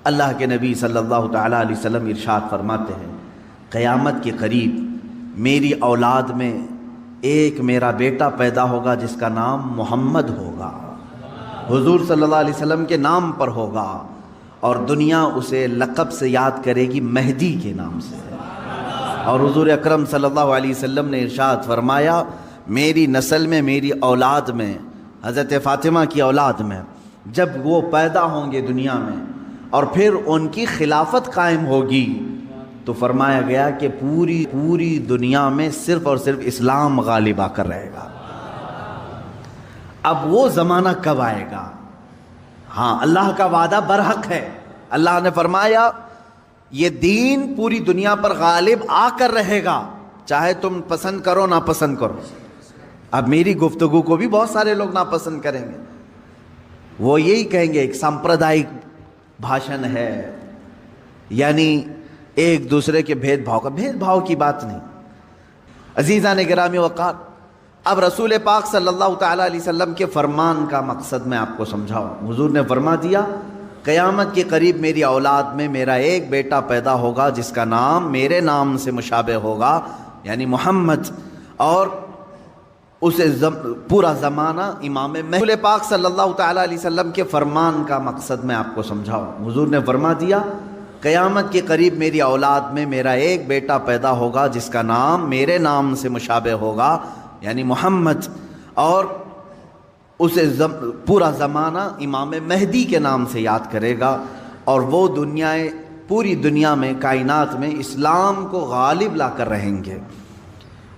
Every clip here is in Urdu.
اللہ کے نبی صلی اللہ تعالیٰ علیہ وسلم ارشاد فرماتے ہیں، قیامت کے قریب میری اولاد میں ایک میرا بیٹا پیدا ہوگا جس کا نام محمد ہوگا، حضور صلی اللہ علیہ وسلم کے نام پر ہوگا، اور دنیا اسے لقب سے یاد کرے گی مہدی کے نام سے۔ اور حضور اکرم صلی اللہ علیہ وسلم نے ارشاد فرمایا، میری نسل میں، میری اولاد میں، حضرت فاطمہ کی اولاد میں جب وہ پیدا ہوں گے دنیا میں اور پھر ان کی خلافت قائم ہوگی، تو فرمایا گیا کہ پوری دنیا میں صرف اور صرف اسلام غالب آ کر رہے گا۔ اب وہ زمانہ کب آئے گا؟ ہاں، اللہ کا وعدہ برحق ہے۔ اللہ نے فرمایا یہ دین پوری دنیا پر غالب آ کر رہے گا، چاہے تم پسند کرو نہ پسند کرو۔ اب میری گفتگو کو بھی بہت سارے لوگ ناپسند کریں گے، وہ یہی کہیں گے ایک سامپردائک بھاشن ہے، یعنی ایک دوسرے کے بھید بھاؤ کی بات نہیں۔ عزیزان گرامی وقار، اب رسول پاک صلی اللہ تعالیٰ علیہ وسلم کے فرمان کا مقصد میں آپ کو سمجھاؤں۔ حضور نے فرما دیا، قیامت کے قریب میری اولاد میں میرا ایک بیٹا پیدا ہوگا جس کا نام میرے نام سے مشابہ ہوگا، یعنی محمد، اور اسے پورا زمانہ امام مہدی۔ رسول پاک صلی اللہ تعالیٰ علیہ وسلم کے فرمان کا مقصد میں آپ کو سمجھاؤں۔ حضور نے فرما دیا، قیامت کے قریب میری اولاد میں میرا ایک بیٹا پیدا ہوگا جس کا نام میرے نام سے مشابہ ہوگا، یعنی محمد، اور اسے پورا زمانہ امام مہدی کے نام سے یاد کرے گا، اور وہ پوری دنیا میں، کائنات میں اسلام کو غالب لا کر رہیں گے۔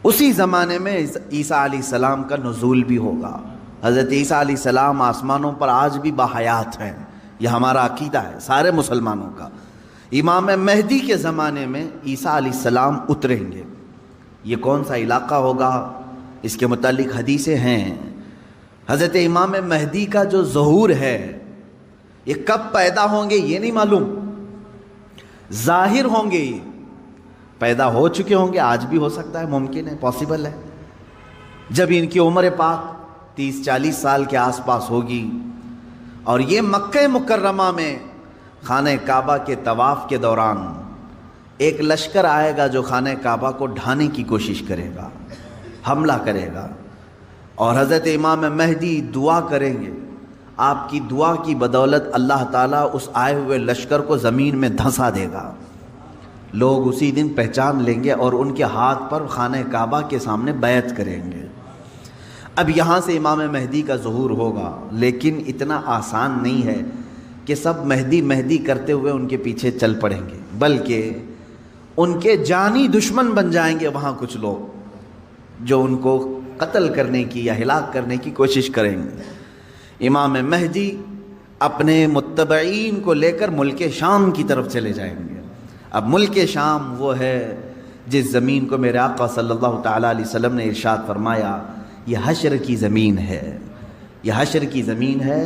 اسی زمانے میں عیسیٰ علیہ السلام کا نزول بھی ہوگا۔ حضرت عیسیٰ علیہ السلام آسمانوں پر آج بھی باحیات ہیں، یہ ہمارا عقیدہ ہے سارے مسلمانوں کا۔ امام مہدی کے زمانے میں عیسیٰ علیہ السلام اتریں گے۔ یہ کون سا علاقہ ہوگا، اس کے متعلق حدیثیں ہیں۔ حضرت امام مہدی کا جو ظہور ہے یہ کب پیدا ہوں گے یہ نہیں معلوم، ظاہر ہوں گے، یہ پیدا ہو چکے ہوں گے، آج بھی ہو سکتا ہے، ممکن ہے، پاسبل ہے۔ جب ان کی عمر پاک 30-40 سال کے آس پاس ہوگی، اور یہ مکہ مکرمہ میں خانہ کعبہ کے طواف کے دوران ایک لشکر آئے گا جو خانہ کعبہ کو ڈھانے کی کوشش کرے گا، حملہ کرے گا، اور حضرت امام مہدی دعا کریں گے۔ آپ کی دعا کی بدولت اللہ تعالیٰ اس آئے ہوئے لشکر کو زمین میں دھنسا دے گا۔ لوگ اسی دن پہچان لیں گے اور ان کے ہاتھ پر خانہ کعبہ کے سامنے بیعت کریں گے۔ اب یہاں سے امام مہدی کا ظہور ہوگا، لیکن اتنا آسان نہیں ہے کہ سب مہدی مہدی کرتے ہوئے ان کے پیچھے چل پڑیں گے، بلکہ ان کے جانی دشمن بن جائیں گے وہاں کچھ لوگ جو ان کو قتل کرنے کی یا ہلاک کرنے کی کوشش کریں گے۔ امام مہدی اپنے متبعین کو لے کر ملک شام کی طرف چلے جائیں گے۔ اب ملک شام وہ ہے جس زمین کو میرے آقا صلی اللہ تعالیٰ علیہ وسلم نے ارشاد فرمایا یہ حشر کی زمین ہے، یہ حشر کی زمین ہے،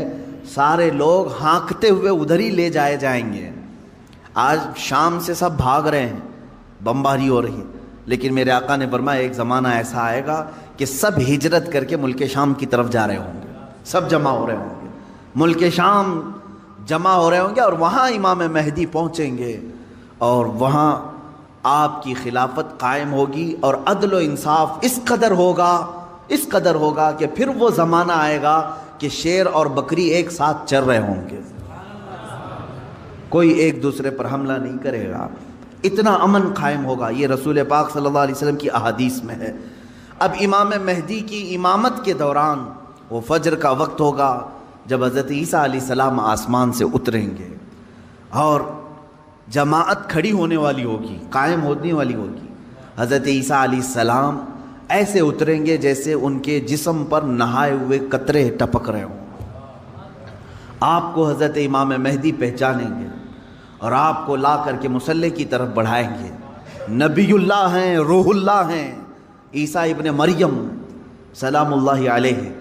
سارے لوگ ہانکتے ہوئے ادھر ہی لے جائے جائیں گے۔ آج شام سے سب بھاگ رہے ہیں، بمباری ہو رہی ہے، لیکن میرے آقا نے فرمایا ایک زمانہ ایسا آئے گا کہ سب ہجرت کر کے ملک شام کی طرف جا رہے ہوں گے، سب جمع ہو رہے ہوں گے، ملک شام جمع ہو رہے ہوں گے، اور وہاں امام مہدی پہنچیں گے، اور وہاں آپ کی خلافت قائم ہوگی، اور عدل و انصاف اس قدر ہوگا کہ پھر وہ زمانہ آئے گا کہ شیر اور بکری ایک ساتھ چر رہے ہوں گے، کوئی ایک دوسرے پر حملہ نہیں کرے گا، اتنا امن قائم ہوگا۔ یہ رسول پاک صلی اللہ علیہ وسلم کی احادیث میں ہے۔ اب امام مہدی کی امامت کے دوران وہ فجر کا وقت ہوگا جب حضرت عیسیٰ علیہ السلام آسمان سے اتریں گے، اور جماعت کھڑی ہونے والی ہوگی، قائم ہونے والی ہوگی۔ حضرت عیسیٰ علیہ السلام ایسے اتریں گے جیسے ان کے جسم پر نہائے ہوئے قطرے ٹپک رہے ہوں۔ آپ کو حضرت امام مہدی پہچانیں گے اور آپ کو لا کر کے مصلی کی طرف بڑھائیں گے۔ نبی اللہ ہیں، روح اللہ ہیں، عیسیٰ ابن مریم سلام اللہ علیہ،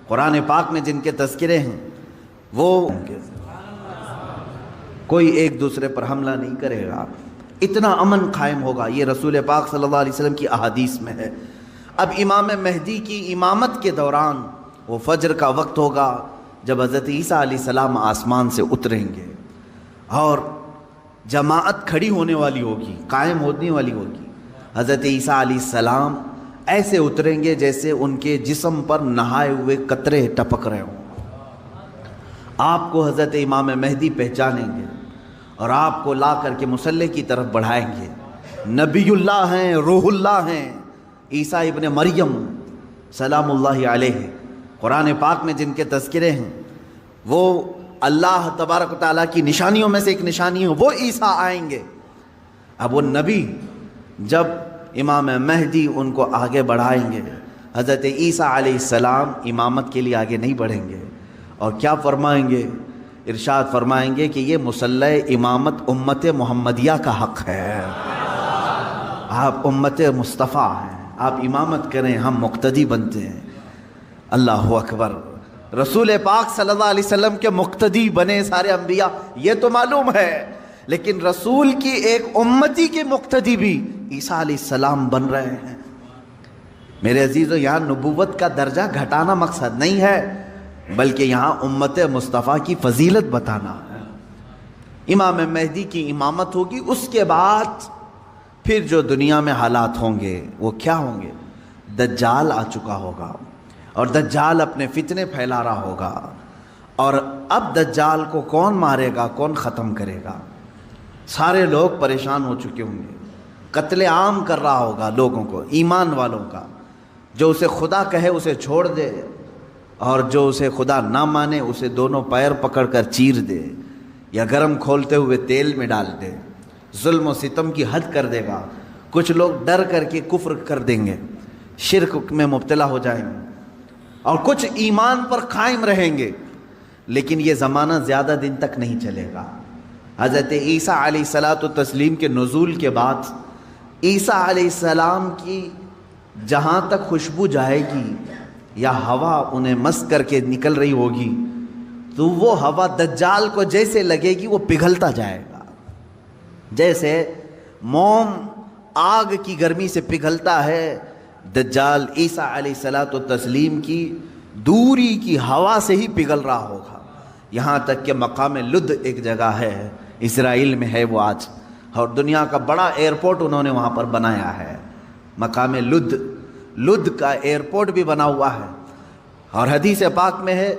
قرآن پاک میں جن کے تذکرے ہیں وہ ہوں گے، کوئی ایک دوسرے پر حملہ نہیں کرے گا، اتنا امن قائم ہوگا۔ یہ رسول پاک صلی اللہ علیہ وسلم کی احادیث میں ہے۔ اب امام مہدی کی امامت کے دوران وہ فجر کا وقت ہوگا جب حضرت عیسیٰ علیہ السلام آسمان سے اتریں گے، اور جماعت کھڑی ہونے والی ہوگی، قائم ہونے والی ہوگی۔ حضرت عیسیٰ علیہ السلام ایسے اتریں گے جیسے ان کے جسم پر نہائے ہوئے قطرے ٹپک رہے ہوں۔ آپ کو حضرت امام مہدی پہچانیں گے اور آپ کو لا کر کے مصلی کی طرف بڑھائیں گے۔ نبی اللہ ہیں، روح اللہ ہیں، عیسیٰ ابن مریم سلام اللہ علیہ، قرآن پاک میں جن کے تذکرے ہیں، وہ اللہ تبارک و تعالیٰ کی نشانیوں میں سے ایک نشانی ہے، وہ عیسیٰ آئیں گے۔ اب وہ نبی جب امام مہدی ان کو آگے بڑھائیں گے، حضرت عیسیٰ علیہ السلام امامت کے لیے آگے نہیں بڑھیں گے، اور کیا فرمائیں گے؟ ارشاد فرمائیں گے کہ یہ مصلی امامت امت محمدیہ کا حق ہے، آپ امت مصطفیٰ ہیں، آپ امامت کریں، ہم مقتدی بنتے ہیں۔ اللہ اکبر، رسول پاک صلی اللہ علیہ وسلم کے مقتدی بنے سارے انبیاء، یہ تو معلوم ہے، لیکن رسول کی ایک امتی کے مقتدی بھی عیسیٰ علیہ السلام بن رہے ہیں۔ میرے عزیزو، یہاں نبوت کا درجہ گھٹانا مقصد نہیں ہے، بلکہ یہاں امت مصطفیٰ کی فضیلت بتانا ہے۔ امام مہدی کی امامت ہوگی، اس کے بعد پھر جو دنیا میں حالات ہوں گے وہ کیا ہوں گے؟ دجال آ چکا ہوگا، اور دجال اپنے فتنے پھیلا رہا ہوگا، اور اب دجال کو کون مارے گا، کون ختم کرے گا؟ سارے لوگ پریشان ہو چکے ہوں گے، قتل عام کر رہا ہوگا لوگوں کو، ایمان والوں کا، جو اسے خدا کہے اسے چھوڑ دے، اور جو اسے خدا نہ مانے اسے دونوں پیر پکڑ کر چیر دے یا گرم کھولتے ہوئے تیل میں ڈال دے، ظلم و ستم کی حد کر دے گا۔ کچھ لوگ ڈر کر کے کفر کر دیں گے، شرک میں مبتلا ہو جائیں گے، اور کچھ ایمان پر قائم رہیں گے، لیکن یہ زمانہ زیادہ دن تک نہیں چلے گا۔ حضرت عیسیٰ علیہ الصلاۃ والتسلیم کے نزول کے بعد عیسیٰ علیہ السلام کی جہاں تک خوشبو جائے گی یا ہوا انہیں مس کر کے نکل رہی ہوگی، تو وہ ہوا دجال کو جیسے لگے گی وہ پگھلتا جائے گا، جیسے موم آگ کی گرمی سے پگھلتا ہے، دجال عیسیٰ علیہ الصلاۃ والتسلیم کی دوری کی ہوا سے ہی پگھل رہا ہوگا۔ یہاں تک کہ مقام لد ایک جگہ ہے، اسرائیل میں ہے وہ آج، اور دنیا کا بڑا ایئرپورٹ انہوں نے وہاں پر بنایا ہے، مقام لد، لد کا ایئرپورٹ بھی بنا ہوا ہے، اور حدیث پاک میں ہے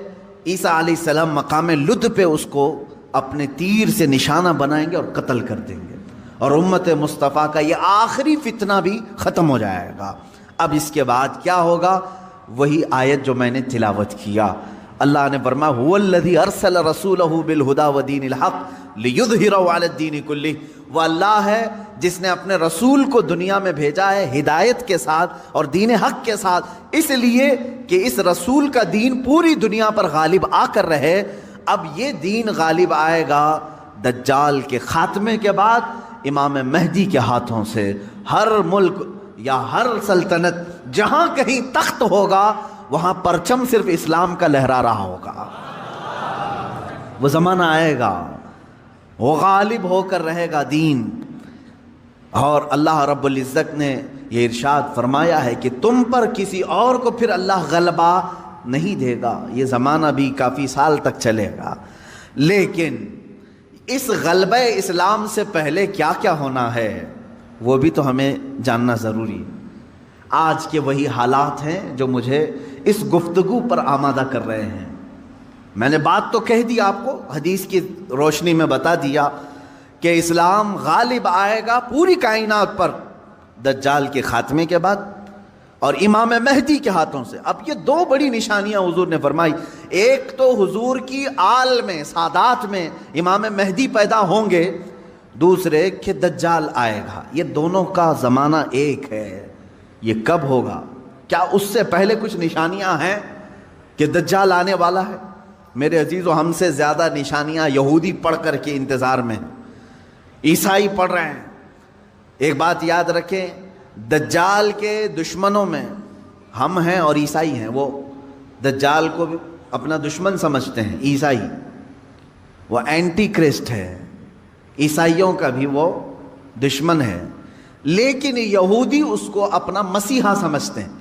عیسیٰ علیہ السلام مقام لد پہ اس کو اپنے تیر سے نشانہ بنائیں گے اور قتل کر دیں گے، اور امت مصطفیٰ کا یہ آخری فتنہ بھی ختم ہو جائے گا۔ اب اس کے بعد کیا ہوگا؟ وہی آیت جو میں نے تلاوت کیا، اللہ نے فرمایا هو الذی ارسل رسولہ بالہدی ودین الحق لیظہرہ علی الدین کلہ، وہ اللہ ہے جس نے اپنے رسول کو دنیا میں بھیجا ہے ہدایت کے ساتھ اور دین حق کے ساتھ، اس لیے کہ اس رسول کا دین پوری دنیا پر غالب آ کر رہے۔ اب یہ دین غالب آئے گا دجال کے خاتمے کے بعد امام مہدی کے ہاتھوں سے۔ ہر ملک یا ہر سلطنت جہاں کہیں تخت ہوگا وہاں پرچم صرف اسلام کا لہرا رہا ہوگا۔ وہ زمانہ آئے گا، وہ غالب ہو کر رہے گا دین، اور اللہ رب العزت نے یہ ارشاد فرمایا ہے کہ تم پر کسی اور کو پھر اللہ غلبہ نہیں دے گا۔ یہ زمانہ بھی کافی سال تک چلے گا، لیکن اس غلبہ اسلام سے پہلے کیا کیا ہونا ہے وہ بھی تو ہمیں جاننا ضروری ہے۔ آج کے وہی حالات ہیں جو مجھے اس گفتگو پر آمادہ کر رہے ہیں۔ میں نے بات تو کہہ دی، آپ کو حدیث کی روشنی میں بتا دیا کہ اسلام غالب آئے گا پوری کائنات پر دجال کے خاتمے کے بعد اور امام مہدی کے ہاتھوں سے۔ اب یہ دو بڑی نشانیاں حضور نے فرمائی، ایک تو حضور کی آل میں سادات میں امام مہدی پیدا ہوں گے، دوسرے کہ دجال آئے گا۔ یہ دونوں کا زمانہ ایک ہے۔ یہ کب ہوگا؟ کیا اس سے پہلے کچھ نشانیاں ہیں کہ دجال آنے والا ہے؟ میرے عزیزو، ہم سے زیادہ نشانیاں یہودی پڑھ کر کے انتظار میں ہیں، عیسائی پڑھ رہے ہیں۔ ایک بات یاد رکھیں، دجال کے دشمنوں میں ہم ہیں اور عیسائی ہیں۔ وہ دجال کو بھی اپنا دشمن سمجھتے ہیں، عیسائی، وہ اینٹی کرسٹ ہے، عیسائیوں کا بھی وہ دشمن ہے، لیکن یہودی اس کو اپنا مسیحا سمجھتے ہیں۔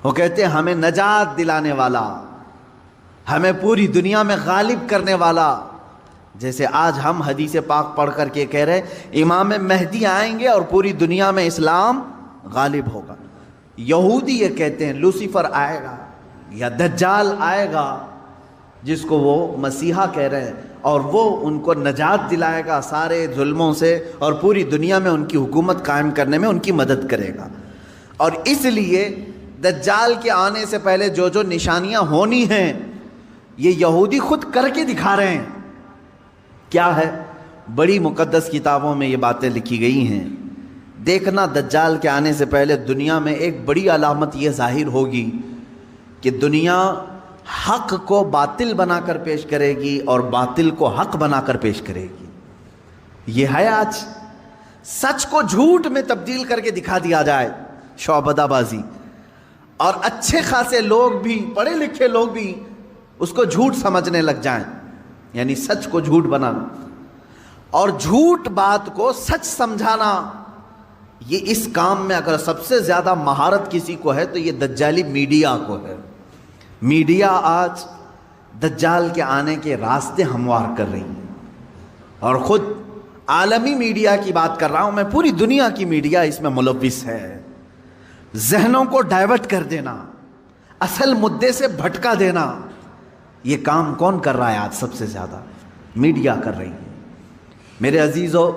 وہ کہتے ہیں ہمیں نجات دلانے والا، ہمیں پوری دنیا میں غالب کرنے والا، جیسے آج ہم حدیث پاک پڑھ کر کے کہہ رہے ہیں امام مہدی آئیں گے اور پوری دنیا میں اسلام غالب ہوگا. یہودی یہ کہتے ہیں لوسیفر آئے گا یا دجال آئے گا، جس کو وہ مسیحا کہہ رہے ہیں، اور وہ ان کو نجات دلائے گا سارے ظلموں سے اور پوری دنیا میں ان کی حکومت قائم کرنے میں ان کی مدد کرے گا. اور اس لیے دجال کے آنے سے پہلے جو جو نشانیاں ہونی ہیں یہ یہودی خود کر کے دکھا رہے ہیں. کیا ہے؟ بڑی مقدس کتابوں میں یہ باتیں لکھی گئی ہیں. دیکھنا دجال کے آنے سے پہلے دنیا میں ایک بڑی علامت یہ ظاہر ہوگی کہ دنیا حق کو باطل بنا کر پیش کرے گی اور باطل کو حق بنا کر پیش کرے گی. یہ ہے آج سچ کو جھوٹ میں تبدیل کر کے دکھا دیا جائے، شعبدہ بازی، اور اچھے خاصے لوگ بھی، پڑھے لکھے لوگ بھی اس کو جھوٹ سمجھنے لگ جائیں، یعنی سچ کو جھوٹ بنانا اور جھوٹ بات کو سچ سمجھانا. یہ اس کام میں اگر سب سے زیادہ مہارت کسی کو ہے تو یہ دجالی میڈیا کو ہے. میڈیا آج دجال کے آنے کے راستے ہموار کر رہی ہے، اور خود عالمی میڈیا کی بات کر رہا ہوں میں، پوری دنیا کی میڈیا اس میں ملوث ہے. ذہنوں کو ڈائیورٹ کر دینا، اصل مدے سے بھٹکا دینا، یہ کام کون کر رہا ہے آج؟ سب سے زیادہ میڈیا کر رہی ہے. میرے عزیزو،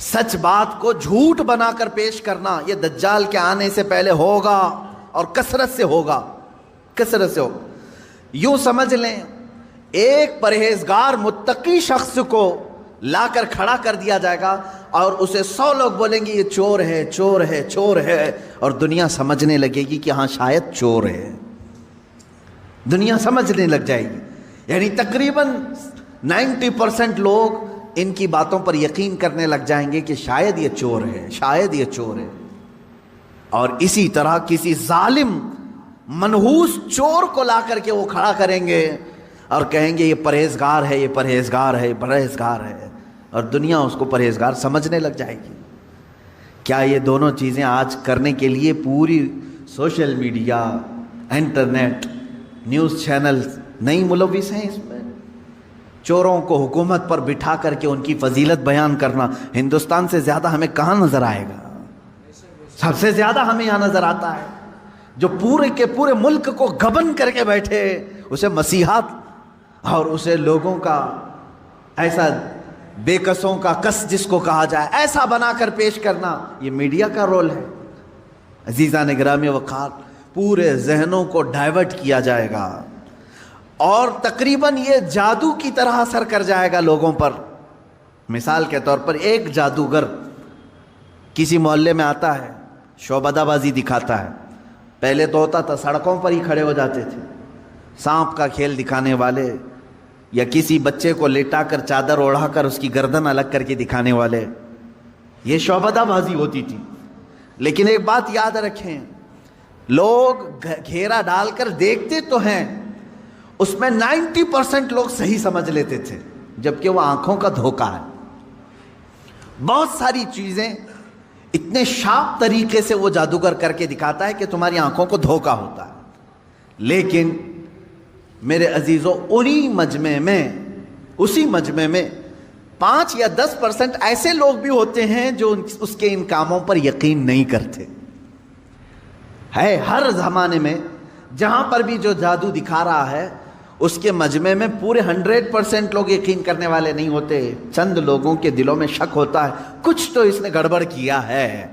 سچ بات کو جھوٹ بنا کر پیش کرنا یہ دجال کے آنے سے پہلے ہوگا، اور کثرت سے ہوگا، کثرت سے ہوگا. یوں سمجھ لیں ایک پرہیزگار متقی شخص کو لا کر کھڑا کر دیا جائے گا اور اسے 100 لوگ بولیں گے یہ چور ہے، چور ہے، چور ہے، اور دنیا سمجھنے لگے گی کہ ہاں شاید چور ہے. دنیا سمجھنے لگ جائے گی. یعنی تقریباً 90% لوگ ان کی باتوں پر یقین کرنے لگ جائیں گے کہ شاید یہ چور ہے، شاید یہ چور ہے. اور اسی طرح کسی ظالم منحوس چور کو لا کر کے وہ کھڑا کریں گے اور کہیں گے یہ پرہیزگار ہے، یہ پرہیزگار ہے، یہ پرہیزگار ہے، اور دنیا اس کو پرہیزگار سمجھنے لگ جائے گی. کیا یہ دونوں چیزیں آج کرنے کے لیے پوری social media, internet, news channel نہیں ملوث ہیں اس میں؟ چوروں کو حکومت پر بٹھا کر کے ان کی فضیلت بیان کرنا ہندوستان سے زیادہ ہمیں کہاں نظر آئے گا؟ سب سے زیادہ ہمیں یہاں نظر آتا ہے. جو پورے کے پورے ملک کو گبن کر کے بیٹھے، اسے مسیحات اور اسے لوگوں کا ایسا بے کسوں کا کس جس کو کہا جائے ایسا بنا کر پیش کرنا، یہ میڈیا کا رول ہے. عزیزان گرامی وقار، پورے ذہنوں کو ڈائیورٹ کیا جائے گا اور تقریباً یہ جادو کی طرح اثر کر جائے گا لوگوں پر. مثال کے طور پر ایک جادوگر کسی محلے میں آتا ہے، شعبدہ بازی دکھاتا ہے. پہلے تو ہوتا تھا سڑکوں پر ہی کھڑے ہو جاتے تھے، سانپ کا کھیل دکھانے والے، یا کسی بچے کو لیٹا کر چادر اوڑھا کر اس کی گردن الگ کر کے دکھانے والے، یہ شعبدہ بازی ہوتی تھی. لیکن ایک بات یاد رکھیں، لوگ گھیرا ڈال کر دیکھتے تو ہیں، اس میں 90% لوگ صحیح سمجھ لیتے تھے، جبکہ وہ آنکھوں کا دھوکہ ہے. بہت ساری چیزیں اتنے شارپ طریقے سے وہ جادوگر کر کے دکھاتا ہے کہ تمہاری آنکھوں کو دھوکہ ہوتا ہے. لیکن میرے عزیزو، اسی مجمع میں 5 یا 10% ایسے لوگ بھی ہوتے ہیں جو اس کے ان کاموں پر یقین نہیں کرتے. ہے ہر زمانے میں جہاں پر بھی جو جادو دکھا رہا ہے اس کے مجمع میں پورے 100% لوگ یقین کرنے والے نہیں ہوتے. چند لوگوں کے دلوں میں شک ہوتا ہے کچھ تو اس نے گڑبڑ کیا ہے.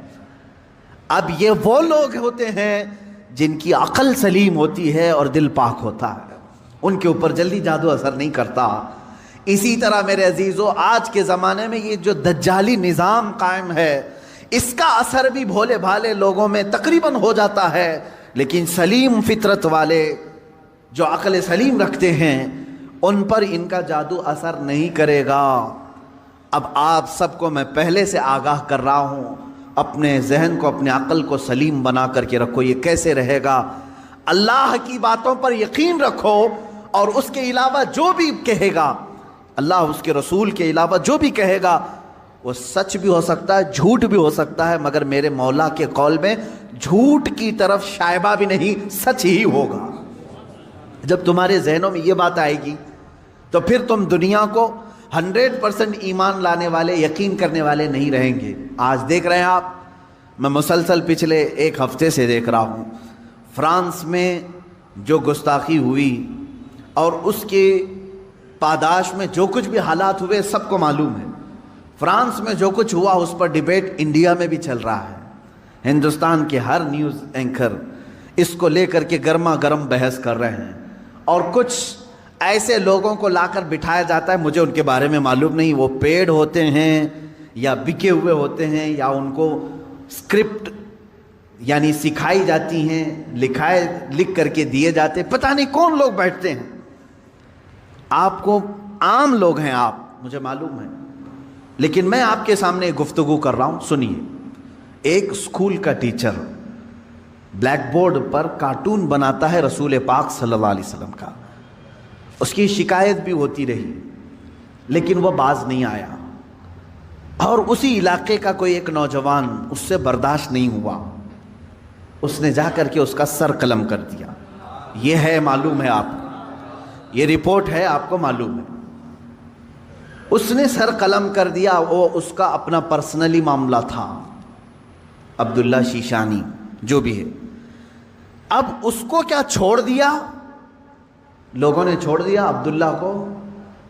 اب یہ وہ لوگ ہوتے ہیں جن کی عقل سلیم ہوتی ہے اور دل پاک ہوتا ہے، ان کے اوپر جلدی جادو اثر نہیں کرتا. اسی طرح میرے عزیزو، آج کے زمانے میں یہ جو دجالی نظام قائم ہے اس کا اثر بھی بھولے بھالے لوگوں میں تقریباً ہو جاتا ہے، لیکن سلیم فطرت والے جو عقل سلیم رکھتے ہیں ان پر ان کا جادو اثر نہیں کرے گا. اب آپ سب کو میں پہلے سے آگاہ کر رہا ہوں، اپنے ذہن کو، اپنے عقل کو سلیم بنا کر کے رکھو. یہ کیسے رہے گا؟ اللہ کی باتوں پر یقین رکھو، اور اس کے علاوہ جو بھی کہے گا، اللہ اس کے رسول کے علاوہ جو بھی کہے گا وہ سچ بھی ہو سکتا ہے، جھوٹ بھی ہو سکتا ہے، مگر میرے مولا کے قول میں جھوٹ کی طرف شائبہ بھی نہیں، سچ ہی ہوگا. جب تمہارے ذہنوں میں یہ بات آئے گی تو پھر تم دنیا کو 100% ایمان لانے والے، یقین کرنے والے نہیں رہیں گے۔ آج دیکھ رہے ہیں آپ، میں مسلسل پچھلے ایک ہفتے سے دیکھ رہا ہوں، فرانس میں جو گستاخی ہوئی اور اس کے پاداش میں جو کچھ بھی حالات ہوئے سب کو معلوم ہے۔ فرانس میں جو کچھ ہوا اس پر ڈیبیٹ انڈیا میں بھی چل رہا ہے۔ ہندوستان کے ہر نیوز اینکر اس کو لے کر کے گرما گرم بحث کر رہے ہیں، اور کچھ ایسے لوگوں کو لا کر بٹھایا جاتا ہے، مجھے ان کے بارے میں معلوم نہیں، وہ پیڈ ہوتے ہیں یا بکے ہوئے ہوتے ہیں یا ان کو اسکرپٹ یعنی سکھائی جاتی ہیں، لکھ کر کے دیے جاتے، پتہ نہیں کون لوگ بیٹھتے ہیں۔ آپ کو عام لوگ ہیں آپ، مجھے معلوم ہے، لیکن میں آپ کے سامنے گفتگو کر رہا ہوں، سنیے۔ ایک اسکول کا ٹیچر بلیک بورڈ پر کارٹون بناتا ہے رسول پاک صلی اللہ علیہ وسلم کا، اس کی شکایت بھی ہوتی رہی لیکن وہ باز نہیں آیا، اور اسی علاقے کا کوئی ایک نوجوان اس سے برداشت نہیں ہوا، اس نے جا کر کے اس کا سر قلم کر دیا۔ یہ ہے، معلوم ہے آپ کو، یہ رپورٹ ہے، آپ کو معلوم ہے۔ اس نے سر قلم کر دیا، وہ اس کا اپنا پرسنلی معاملہ تھا، عبداللہ شیشانی جو بھی ہے۔ اب اس کو کیا چھوڑ دیا؟ لوگوں نے چھوڑ دیا عبداللہ کو،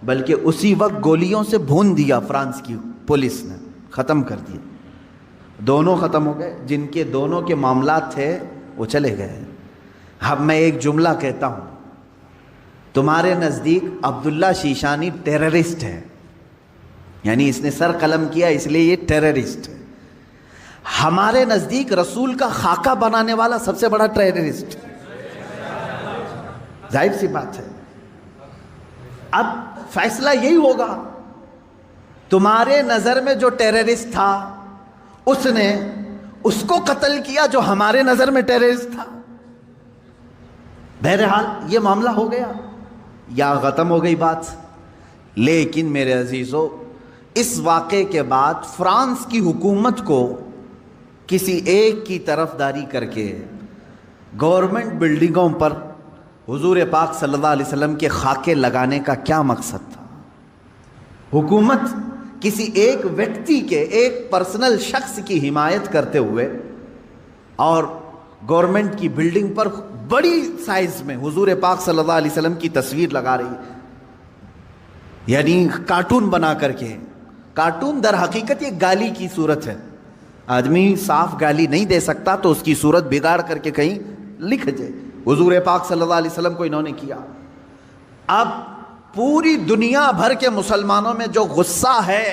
بلکہ اسی وقت گولیوں سے بھون دیا فرانس کی پولیس نے، ختم کر دیا۔ دونوں ختم ہو گئے، جن کے دونوں کے معاملات تھے وہ چلے گئے۔ اب میں ایک جملہ کہتا ہوں، تمہارے نزدیک عبداللہ شیشانی ٹیررسٹ ہے، یعنی اس نے سر قلم کیا اس لیے یہ ٹیررسٹ ہے۔ ہمارے نزدیک رسول کا خاکہ بنانے والا سب سے بڑا ٹیررسٹ، ظاہر سی بات ہے۔ اب فیصلہ یہی ہوگا، تمہارے نظر میں جو ٹیررسٹ تھا اس نے اس کو قتل کیا جو ہمارے نظر میں ٹیررسٹ تھا۔ بہرحال یہ معاملہ ہو گیا یا ختم ہو گئی بات۔ لیکن میرے عزیزو، اس واقعے کے بعد فرانس کی حکومت کو کسی ایک کی طرفداری کر کے گورنمنٹ بلڈنگوں پر حضور پاک صلی اللہ علیہ وسلم کے خاکے لگانے کا کیا مقصد تھا؟ حکومت کسی ایک ویکتی کے، ایک پرسنل شخص کی حمایت کرتے ہوئے اور گورنمنٹ کی بلڈنگ پر بڑی سائز میں حضور پاک صلی اللہ علیہ وسلم کی تصویر لگا رہی، یعنی کارٹون بنا کر کے۔ کارٹون در حقیقت یہ گالی کی صورت ہے، آدمی صاف گالی نہیں دے سکتا تو اس کی صورت بگاڑ کر کے کہیں لکھ جائے، حضور پاک صلی اللہ علیہ وسلم کو انہوں نے کیا۔ اب پوری دنیا بھر کے مسلمانوں میں جو غصہ ہے،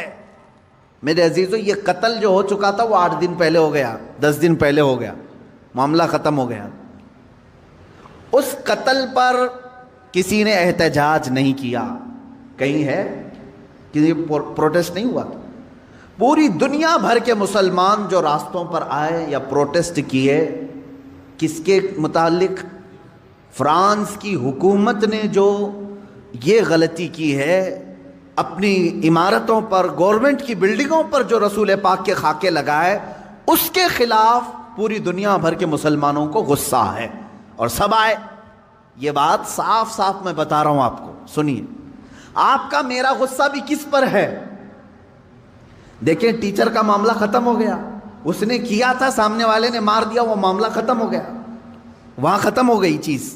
میرے عزیزو، یہ قتل جو ہو چکا تھا وہ 8 دن پہلے ہو گیا، 10 دن پہلے ہو گیا، معاملہ ختم ہو گیا۔ اس قتل پر کسی نے احتجاج نہیں کیا، کہیں ہے کسی پروٹیسٹ نہیں ہوا۔ پوری دنیا بھر کے مسلمان جو راستوں پر آئے یا پروٹیسٹ کیے، کس کے متعلق؟ فرانس کی حکومت نے جو یہ غلطی کی ہے، اپنی عمارتوں پر، گورنمنٹ کی بلڈنگوں پر جو رسول پاک کے خاکے لگائے، اس کے خلاف پوری دنیا بھر کے مسلمانوں کو غصہ ہے، اور سب آئے۔ یہ بات صاف صاف میں بتا رہا ہوں آپ کو، سنیے۔ آپ کا میرا غصہ بھی کس پر ہے؟ دیکھیں، ٹیچر کا معاملہ ختم ہو گیا، اس نے کیا تھا، سامنے والے نے مار دیا، وہ معاملہ ختم ہو گیا، وہاں ختم ہو گئی چیز۔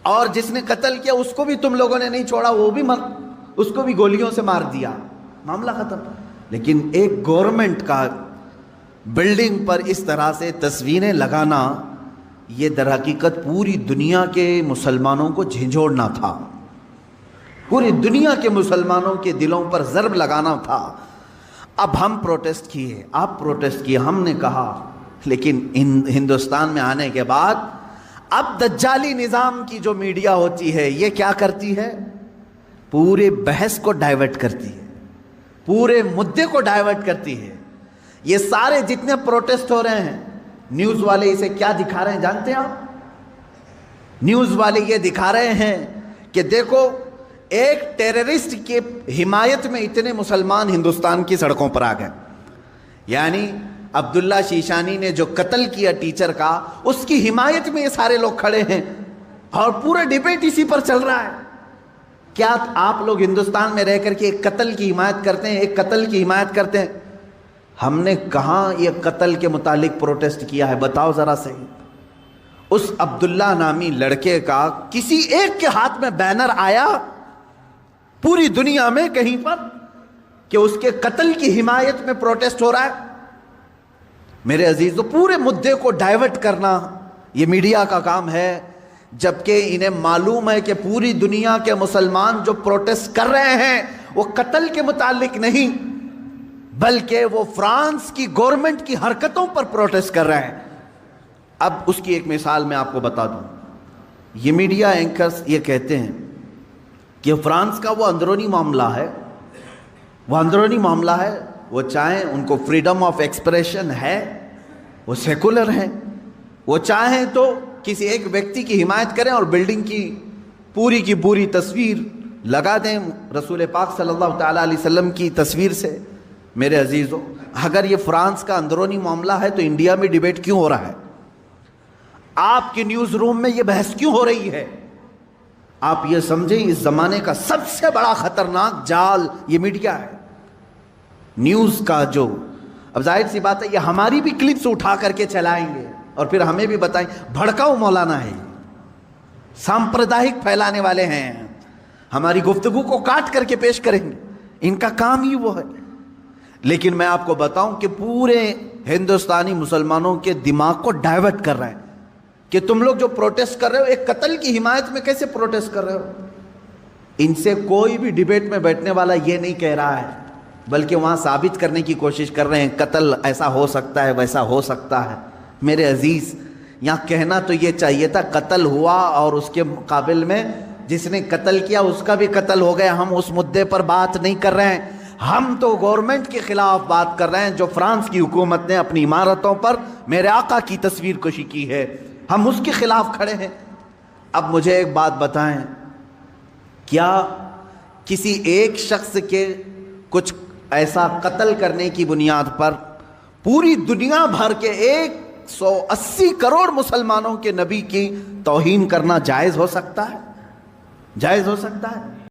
اور جس نے قتل کیا اس کو بھی تم لوگوں نے نہیں چھوڑا، وہ بھی اس کو بھی گولیوں سے مار دیا، معاملہ ختم۔ لیکن ایک گورنمنٹ کا بلڈنگ پر اس طرح سے تصویریں لگانا، یہ در حقیقت پوری دنیا کے مسلمانوں کو جھنجھوڑنا تھا، پوری دنیا کے مسلمانوں کے دلوں پر ضرب لگانا تھا۔ اب ہم پروٹیسٹ کیے، آپ پروٹیسٹ کیے، ہم نے کہا، لیکن ہندوستان میں آنے کے بعد اب دجالی نظام کی جو میڈیا ہوتی ہے، یہ کیا کرتی ہے؟ پورے بحث کو ڈائیورٹ کرتی ہے، پورے مدے کو ڈائیورٹ کرتی ہے۔ یہ سارے جتنے پروٹیسٹ ہو رہے ہیں، نیوز والے اسے کیا دکھا رہے ہیں جانتے ہیں آپ؟ نیوز والے یہ دکھا رہے ہیں کہ دیکھو، ایک ٹیررسٹ کی حمایت میں اتنے مسلمان ہندوستان کی سڑکوں پر آ گئے، یعنی عبداللہ شیشانی نے جو قتل کیا ٹیچر کا، اس کی حمایت میں یہ سارے لوگ کھڑے ہیں، اور پورا ڈیبیٹ اسی پر چل رہا ہے۔ کیا آپ لوگ ہندوستان میں رہ کر کے ایک قتل کی حمایت کرتے ہیں؟ ایک قتل کی حمایت کرتے ہیں؟ ہم نے کہاں یہ قتل کے متعلق پروٹیسٹ کیا ہے؟ بتاؤ ذرا صحیح۔ اس عبداللہ نامی لڑکے کا کسی ایک کے ہاتھ میں بینر آیا پوری دنیا میں کہیں پر کہ اس کے قتل کی حمایت میں پروٹیسٹ ہو رہا ہے؟ میرے عزیزو، پورے مدے کو ڈائیورٹ کرنا یہ میڈیا کا کام ہے، جبکہ انہیں معلوم ہے کہ پوری دنیا کے مسلمان جو پروٹیسٹ کر رہے ہیں وہ قتل کے متعلق نہیں، بلکہ وہ فرانس کی گورنمنٹ کی حرکتوں پر پروٹیسٹ کر رہے ہیں۔ اب اس کی ایک مثال میں آپ کو بتا دوں۔ یہ میڈیا اینکرز یہ کہتے ہیں کہ فرانس کا وہ اندرونی معاملہ ہے، وہ اندرونی معاملہ ہے، وہ چاہیں ان کو فریڈم آف ایکسپریشن ہے، وہ سیکولر ہیں، وہ چاہیں تو کسی ایک ویکتی کی حمایت کریں اور بلڈنگ کی پوری تصویر لگا دیں رسول پاک صلی اللہ تعالیٰ علیہ وسلم کی تصویر سے۔ میرے عزیزو، اگر یہ فرانس کا اندرونی معاملہ ہے تو انڈیا میں ڈیبیٹ کیوں ہو رہا ہے؟ آپ کے نیوز روم میں یہ بحث کیوں ہو رہی ہے؟ آپ یہ سمجھیں اس زمانے کا سب سے بڑا خطرناک جال یہ میڈیا ہے، نیوز کا جو، اب ظاہر سی بات ہے یہ ہماری بھی کلپس اٹھا کر کے چلائیں گے اور پھر ہمیں بھی بتائیں بھڑکاؤ مولانا ہے، سامپردائک پھیلانے والے ہیں، ہماری گفتگو کو کاٹ کر کے پیش کریں گے، ان کا کام ہی وہ ہے۔ لیکن میں آپ کو بتاؤں کہ پورے ہندوستانی مسلمانوں کے دماغ کو ڈائیورٹ کر رہے ہیں کہ تم لوگ جو پروٹیسٹ کر رہے ہو ایک قتل کی حمایت میں کیسے پروٹیسٹ کر رہے ہو؟ ان سے کوئی بھی ڈیبیٹ میں بیٹھنے والا یہ نہیں کہہ رہا ہے، بلکہ وہاں ثابت کرنے کی کوشش کر رہے ہیں قتل ایسا ہو سکتا ہے، ویسا ہو سکتا ہے۔ میرے عزیز، یہاں کہنا تو یہ چاہیے تھا قتل ہوا اور اس کے مقابل میں جس نے قتل کیا اس کا بھی قتل ہو گیا، ہم اس مدے پر بات نہیں کر رہے ہیں، ہم تو گورنمنٹ کے خلاف بات کر رہے ہیں جو فرانس کی حکومت نے اپنی عمارتوں پر میرے آقا کی تصویر کشی کی ہے، ہم اس کے خلاف کھڑے ہیں۔ اب مجھے ایک بات بتائیں، کیا کسی ایک شخص کے کچھ ایسا قتل کرنے کی بنیاد پر پوری دنیا بھر کے 180 کروڑ مسلمانوں کے نبی کی توہین کرنا جائز ہو سکتا ہے؟ جائز ہو سکتا ہے؟